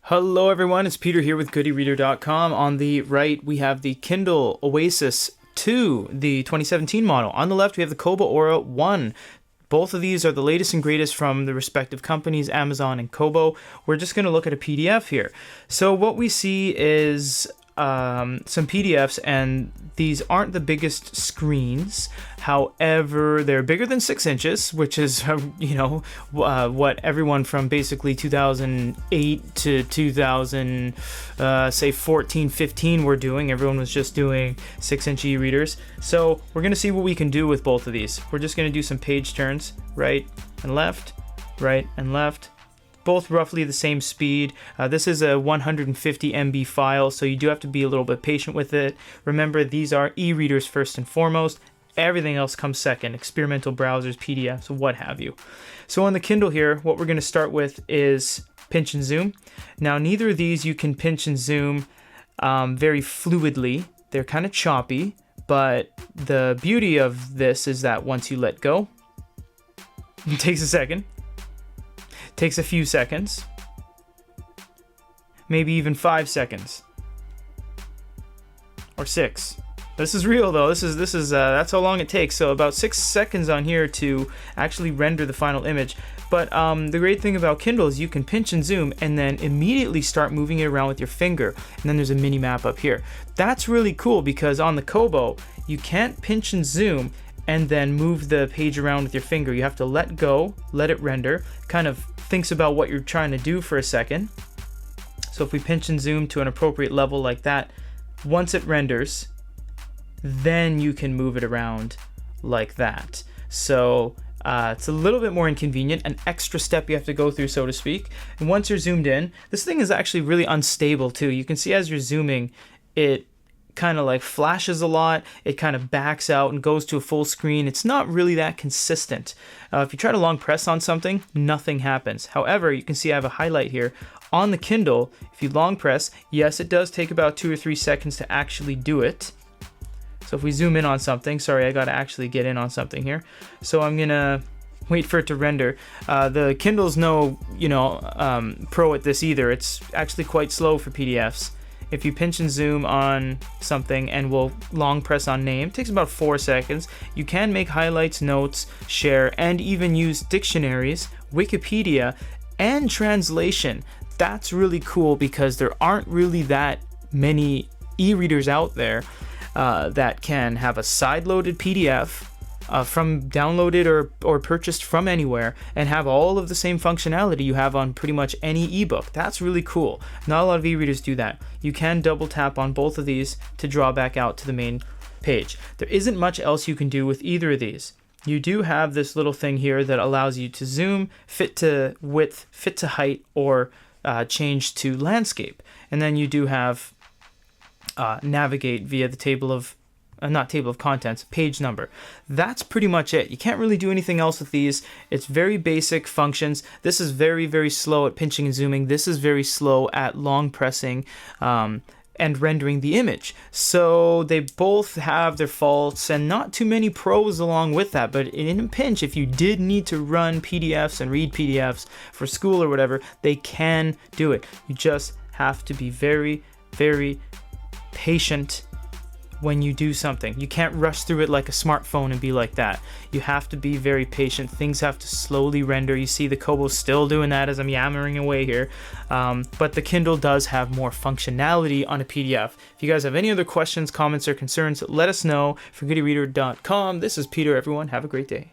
Hello everyone, it's Peter here with GoodyReader.com. On the right, we have the Kindle Oasis 2, the 2017 model. On the left, we have the Kobo Aura 1. Both of these are the latest and greatest from the respective companies, Amazon and Kobo. We're just going to look at a PDF here. So what we see is some PDFs, and these aren't the biggest screens. However, they're bigger than 6 inches, which is, what everyone from basically 2008 to 2014, 15 were doing. Everyone was just doing 6-inch e-readers. So we're going to see what we can do with both of these. We're just going to do some page turns, right and left, right and left. Both roughly the same speed. This is a 150 MB file, so you do have to be a little bit patient with it. Remember, these are e-readers first and foremost. Everything else comes second, experimental browsers, PDFs, what have you. So on the Kindle here, what we're going to start with is pinch and zoom. Now, neither of these you can pinch and zoom very fluidly. They're kind of choppy, but the beauty of this is that once you let go, it takes a second. Takes a few seconds, maybe even 5 seconds, or 6. This is real though. This is that's how long it takes. So about 6 seconds on here to actually render the final image. But the great thing about Kindle is you can pinch and zoom and then immediately start moving it around with your finger. And then there's a mini map up here. That's really cool because on the Kobo you can't pinch and zoom and then move the page around with your finger. You have to let go, let it render, kind of thinks about what you're trying to do for a second. So if we pinch and zoom to an appropriate level like that, once it renders, then you can move it around like that. So it's a little bit more inconvenient, an extra step you have to go through, so to speak. And once you're zoomed in, this thing is actually really unstable too. You can see as you're zooming, it kind of like flashes a lot, it kind of backs out and goes to a full screen. It's not really that consistent. If you try to long press on something, nothing happens. However, you can see I have a highlight here. On the Kindle, if you long press, yes, it does take about 2 or 3 seconds to actually do it. So if we zoom in on something, sorry, I gotta actually get in on something here. So I'm gonna wait for it to render. The Kindle's no, pro at this either. It's actually quite slow for PDFs. If you pinch and zoom on something and we'll long press on name, it takes about 4 seconds. You can make highlights, notes, share, and even use dictionaries, Wikipedia, and translation. That's really cool because there aren't really that many e-readers out there that can have a side-loaded PDF from downloaded or purchased from anywhere and have all of the same functionality you have on pretty much any ebook. That's really cool. Not a lot of e-readers do that. You can double tap on both of these to draw back out to the main page. There isn't much else you can do with either of these. You do have this little thing here that allows you to zoom, fit to width, fit to height, or change to landscape. And then you do have navigate via the table of contents, page number. That's pretty much it. You can't really do anything else with these. It's very basic functions. This is very, very slow at pinching and zooming. This is very slow at long pressing and rendering the image. So they both have their faults and not too many pros along with that. But in a pinch, if you did need to run PDFs and read PDFs for school or whatever, they can do it. You just have to be very, very patient when you do something. You can't rush through it like a smartphone and be like that. You have to be very patient. Things have to slowly render. You see the Kobo still doing that as I'm yammering away here. But the Kindle does have more functionality on a PDF. If you guys have any other questions, comments, or concerns, let us know. For GoodyReader.com, this is Peter, everyone. Have a great day.